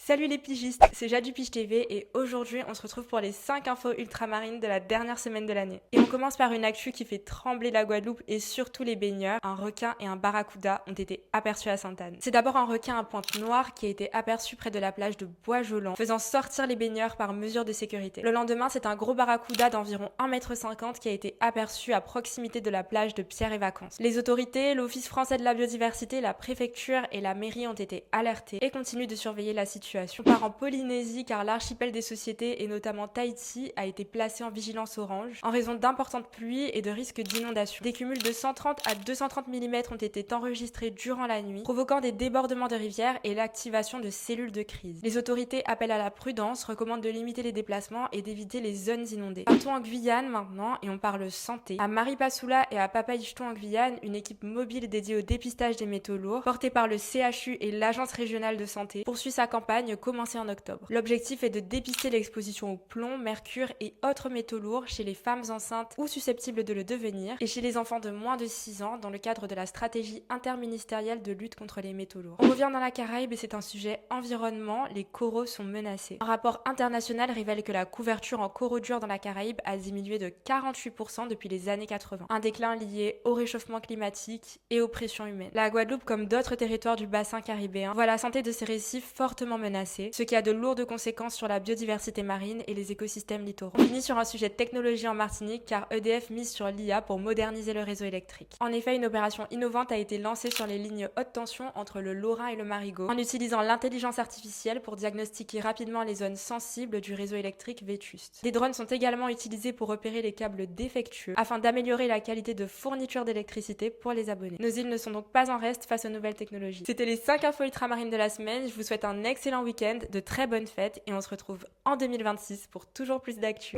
Salut les pigistes, c'est Jade du Pige TV et aujourd'hui on se retrouve pour les 5 infos ultramarines de la dernière semaine de l'année. Et on commence par une actu qui fait trembler la Guadeloupe et surtout les baigneurs. Un requin et un barracuda ont été aperçus à Sainte-Anne. C'est d'abord un requin à pointe noire qui a été aperçu près de la plage de Bois-Jolant, faisant sortir les baigneurs par mesure de sécurité. Le lendemain, c'est un gros barracuda d'environ 1,50 m qui a été aperçu à proximité de la plage de Pierre et Vacances. Les autorités, l'Office français de la biodiversité, la préfecture et la mairie ont été alertés et continuent de surveiller la situation. On part en Polynésie car l'archipel des sociétés et notamment Tahiti a été placé en vigilance orange en raison d'importantes pluies et de risques d'inondation. Des cumuls de 130 à 230 mm ont été enregistrés durant la nuit, provoquant des débordements de rivières et l'activation de cellules de crise. Les autorités appellent à la prudence, recommandent de limiter les déplacements et d'éviter les zones inondées. Partons en Guyane maintenant et on parle santé. À Maripasoula et à Papaichton en Guyane, une équipe mobile dédiée au dépistage des métaux lourds, portée par le CHU et l'Agence régionale de santé, poursuit sa campagne commencée en octobre. L'objectif est de dépister l'exposition au plomb, mercure et autres métaux lourds chez les femmes enceintes ou susceptibles de le devenir et chez les enfants de moins de 6 ans dans le cadre de la stratégie interministérielle de lutte contre les métaux lourds. On revient dans la Caraïbe et c'est un sujet environnement, les coraux sont menacés. Un rapport international révèle que la couverture en coraux durs dans la Caraïbe a diminué de 48% depuis les années 80. Un déclin lié au réchauffement climatique et aux pressions humaines. La Guadeloupe, comme d'autres territoires du bassin caribéen, voit la santé de ses récifs fortement menacée, ce qui a de lourdes conséquences sur la biodiversité marine et les écosystèmes littoraux. On finit sur un sujet de technologie en Martinique car EDF mise sur l'IA pour moderniser le réseau électrique. En effet, une opération innovante a été lancée sur les lignes haute tension entre le Lorrain et le Marigot en utilisant l'intelligence artificielle pour diagnostiquer rapidement les zones sensibles du réseau électrique vétuste. Des drones sont également utilisés pour repérer les câbles défectueux afin d'améliorer la qualité de fourniture d'électricité pour les abonnés. Nos îles ne sont donc pas en reste face aux nouvelles technologies. C'était les 5 infos ultramarines de la semaine. Je vous souhaite un excellent week-end, de très bonnes fêtes et on se retrouve en 2026 pour toujours plus d'actu.